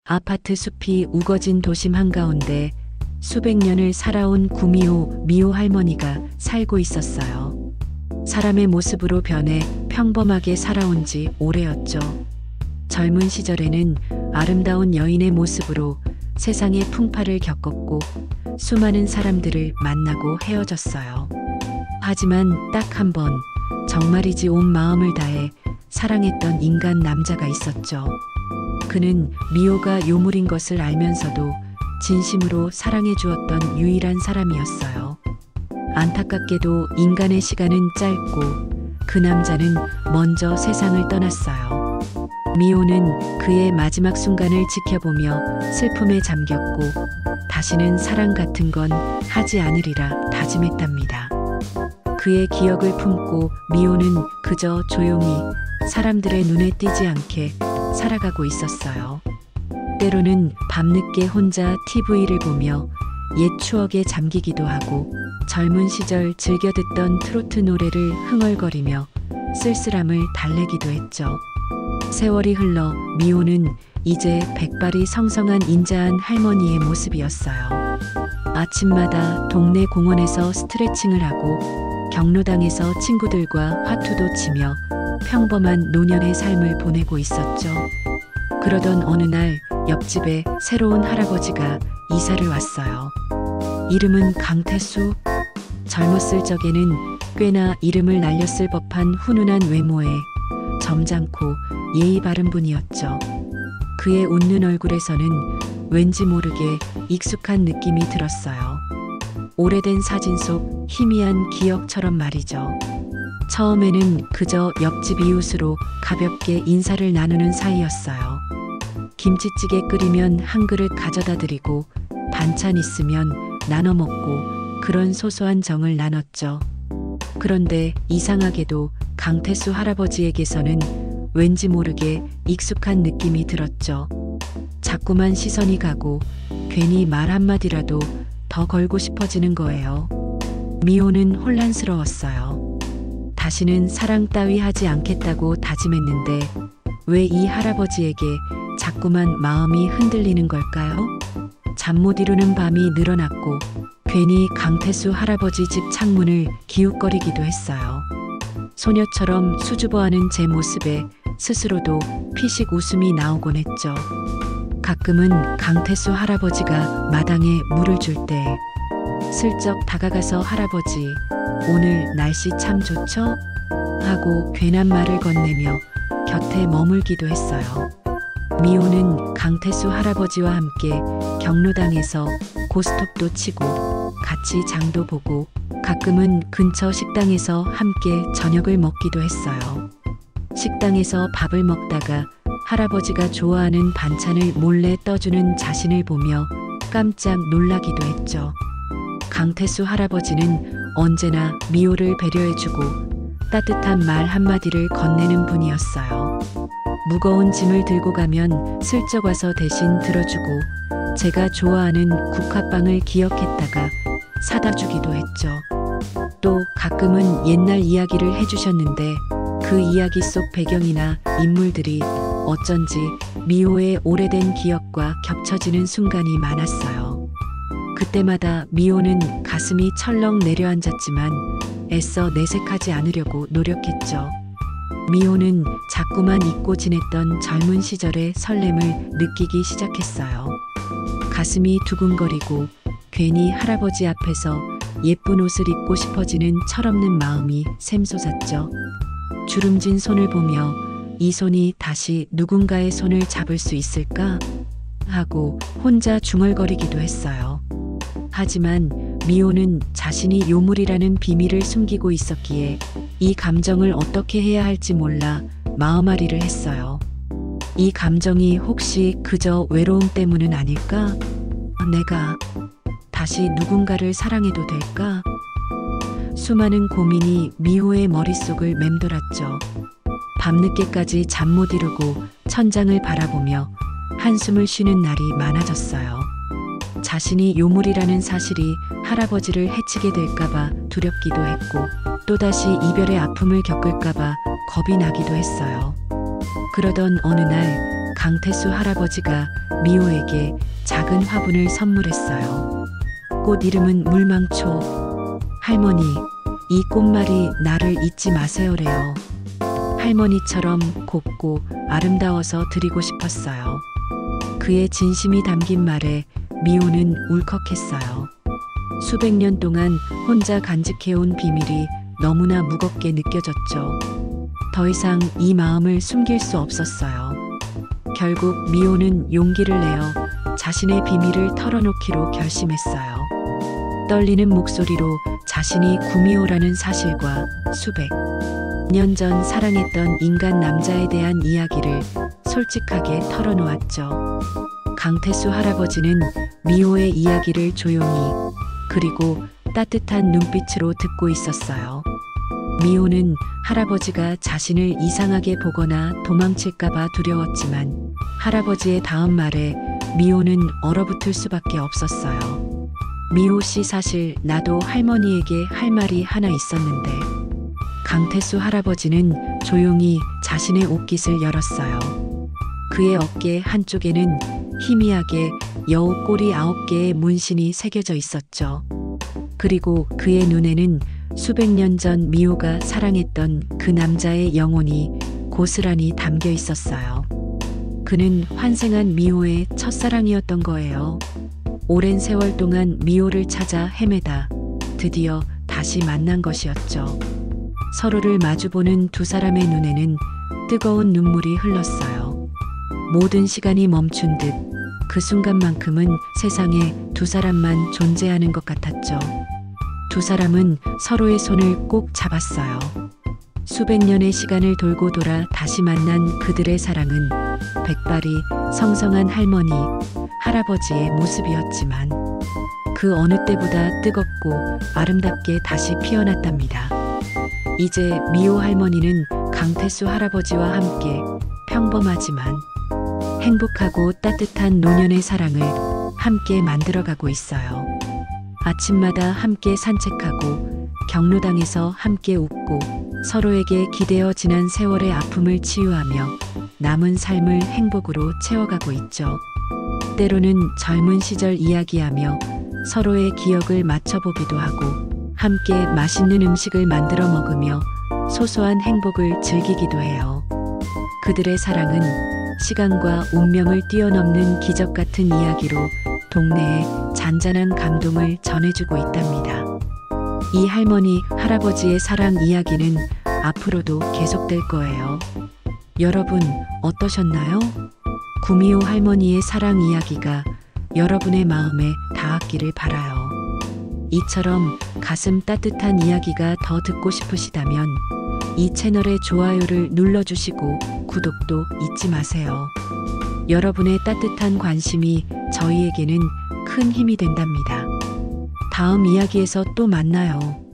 아파트 숲이 우거진 도심 한가운데 수백 년을 살아온 구미호 미호 할머니가 살고 있었어요. 사람의 모습으로 변해 평범하게 살아온 지 오래였죠. 젊은 시절에는 아름다운 여인의 모습으로 세상의 풍파를 겪었고 수많은 사람들을 만나고 헤어졌어요. 하지만 딱 한 번 정말이지 온 마음을 다해 사랑했던 인간 남자가 있었죠. 그는 미호가 요물인 것을 알면서도 진심으로 사랑해 주었던 유일한 사람이었어요. 안타깝게도 인간의 시간은 짧고 그 남자는 먼저 세상을 떠났어요. 미호는 그의 마지막 순간을 지켜보며 슬픔에 잠겼고 다시는 사랑 같은 건 하지 않으리라 다짐했답니다. 그의 기억을 품고 미호는 그저 조용히 사람들의 눈에 띄지 않게 살아가고 있었어요. 때로는 밤늦게 혼자 TV를 보며 옛 추억에 잠기기도 하고 젊은 시절 즐겨 듣던 트로트 노래를 흥얼거리며 쓸쓸함을 달래기도 했죠. 세월이 흘러 미호는 이제 백발이 성성한 인자한 할머니의 모습이었어요. 아침마다 동네 공원에서 스트레칭을 하고 경로당에서 친구들과 화투도 치며 평범한 노년의 삶을 보내고 있었죠. 그러던 어느 날 옆집에 새로운 할아버지가 이사를 왔어요. 이름은 강태수. 젊었을 적에는 꽤나 이름을 날렸을 법한 훈훈한 외모에 점잖고 예의 바른 분이었죠. 그의 웃는 얼굴에서는 왠지 모르게 익숙한 느낌이 들었어요. 오래된 사진 속 희미한 기억처럼 말이죠. 처음에는 그저 옆집 이웃으로 가볍게 인사를 나누는 사이였어요. 김치찌개 끓이면 한 그릇 가져다 드리고 반찬 있으면 나눠 먹고 그런 소소한 정을 나눴죠. 그런데 이상하게도 강태수 할아버지에게서는 왠지 모르게 익숙한 느낌이 들었죠. 자꾸만 시선이 가고 괜히 말 한마디라도 더 걸고 싶어지는 거예요. 미호는 혼란스러웠어요. 다시는 사랑 따위 하지 않겠다고 다짐했는데 왜 이 할아버지에게 자꾸만 마음이 흔들리는 걸까요? 잠 못 이루는 밤이 늘어났고 괜히 강태수 할아버지 집 창문을 기웃거리기도 했어요. 소녀처럼 수줍어하는 제 모습에 스스로도 피식 웃음이 나오곤 했죠. 가끔은 강태수 할아버지가 마당에 물을 줄 때 슬쩍 다가가서 할아버지, 오늘 날씨 참 좋죠? 하고 괜한 말을 건네며 곁에 머물기도 했어요. 미호는 강태수 할아버지와 함께 경로당에서 고스톱도 치고 같이 장도 보고 가끔은 근처 식당에서 함께 저녁을 먹기도 했어요. 식당에서 밥을 먹다가 할아버지가 좋아하는 반찬을 몰래 떠주는 자신을 보며 깜짝 놀라기도 했죠. 강태수 할아버지는 언제나 미호를 배려해주고 따뜻한 말 한마디를 건네는 분이었어요. 무거운 짐을 들고 가면 슬쩍 와서 대신 들어주고 제가 좋아하는 국화빵을 기억했다가 사다 주기도 했죠. 또 가끔은 옛날 이야기를 해주셨는데 그 이야기 속 배경이나 인물들이 어쩐지 미호의 오래된 기억과 겹쳐지는 순간이 많았어요. 그때마다 미호는 가슴이 철렁 내려앉았지만 애써 내색하지 않으려고 노력했죠. 미호는 자꾸만 잊고 지냈던 젊은 시절의 설렘을 느끼기 시작했어요. 가슴이 두근거리고 괜히 할아버지 앞에서 예쁜 옷을 입고 싶어지는 철없는 마음이 샘솟았죠. 주름진 손을 보며 이 손이 다시 누군가의 손을 잡을 수 있을까? 하고 혼자 중얼거리기도 했어요. 하지만 미호는 자신이 요물이라는 비밀을 숨기고 있었기에 이 감정을 어떻게 해야 할지 몰라 마음앓이를 했어요. 이 감정이 혹시 그저 외로움 때문은 아닐까? 내가 다시 누군가를 사랑해도 될까? 수많은 고민이 미호의 머릿속을 맴돌았죠. 밤늦게까지 잠 못 이루고 천장을 바라보며 한숨을 쉬는 날이 많아졌어요. 자신이 요물이라는 사실이 할아버지를 해치게 될까봐 두렵기도 했고 또다시 이별의 아픔을 겪을까봐 겁이 나기도 했어요. 그러던 어느 날 강태수 할아버지가 미호에게 작은 화분을 선물했어요. 꽃 이름은 물망초. 할머니, 이 꽃말이 나를 잊지 마세요래요. 할머니처럼 곱고 아름다워서 드리고 싶었어요. 그의 진심이 담긴 말에 미호는 울컥했어요. 수백 년 동안 혼자 간직해온 비밀이 너무나 무겁게 느껴졌죠. 더 이상 이 마음을 숨길 수 없었어요. 결국 미호는 용기를 내어 자신의 비밀을 털어놓기로 결심했어요. 떨리는 목소리로 자신이 구미호라는 사실과 수백 년 전 사랑했던 인간 남자에 대한 이야기를 솔직하게 털어놓았죠. 강태수 할아버지는 미호의 이야기를 조용히 그리고 따뜻한 눈빛으로 듣고 있었어요. 미호는 할아버지가 자신을 이상하게 보거나 도망칠까봐 두려웠지만 할아버지의 다음 말에 미호는 얼어붙을 수밖에 없었어요. 미호 씨, 사실 나도 할머니에게 할 말이 하나 있었는데. 강태수 할아버지는 조용히 자신의 옷깃을 열었어요. 그의 어깨 한쪽에는 희미하게 여우 꼬리 9개의 문신이 새겨져 있었죠. 그리고 그의 눈에는 수백 년 전 미호가 사랑했던 그 남자의 영혼이 고스란히 담겨 있었어요. 그는 환생한 미호의 첫사랑이었던 거예요. 오랜 세월 동안 미호를 찾아 헤매다 드디어 다시 만난 것이었죠. 서로를 마주보는 두 사람의 눈에는 뜨거운 눈물이 흘렀어요. 모든 시간이 멈춘 듯 그 순간만큼은 세상에 두 사람만 존재하는 것 같았죠. 두 사람은 서로의 손을 꼭 잡았어요. 수백 년의 시간을 돌고 돌아 다시 만난 그들의 사랑은 백발이 성성한 할머니, 할아버지의 모습이었지만 그 어느 때보다 뜨겁고 아름답게 다시 피어났답니다. 이제 미호 할머니는 강태수 할아버지와 함께 평범하지만 행복하고 따뜻한 노년의 사랑을 함께 만들어가고 있어요. 아침마다 함께 산책하고 경로당에서 함께 웃고 서로에게 기대어 지난 세월의 아픔을 치유하며 남은 삶을 행복으로 채워가고 있죠. 때로는 젊은 시절 이야기하며 서로의 기억을 맞춰보기도 하고 함께 맛있는 음식을 만들어 먹으며 소소한 행복을 즐기기도 해요. 그들의 사랑은 시간과 운명을 뛰어넘는 기적 같은 이야기로 동네에 잔잔한 감동을 전해주고 있답니다. 이 할머니, 할아버지의 사랑 이야기는 앞으로도 계속될 거예요. 여러분 어떠셨나요? 구미호 할머니의 사랑 이야기가 여러분의 마음에 닿았기를 바라요. 이처럼 가슴 따뜻한 이야기가 더 듣고 싶으시다면 이 채널의 좋아요를 눌러주시고 구독도 잊지 마세요. 여러분의 따뜻한 관심이 저희에게는 큰 힘이 된답니다. 다음 이야기에서 또 만나요.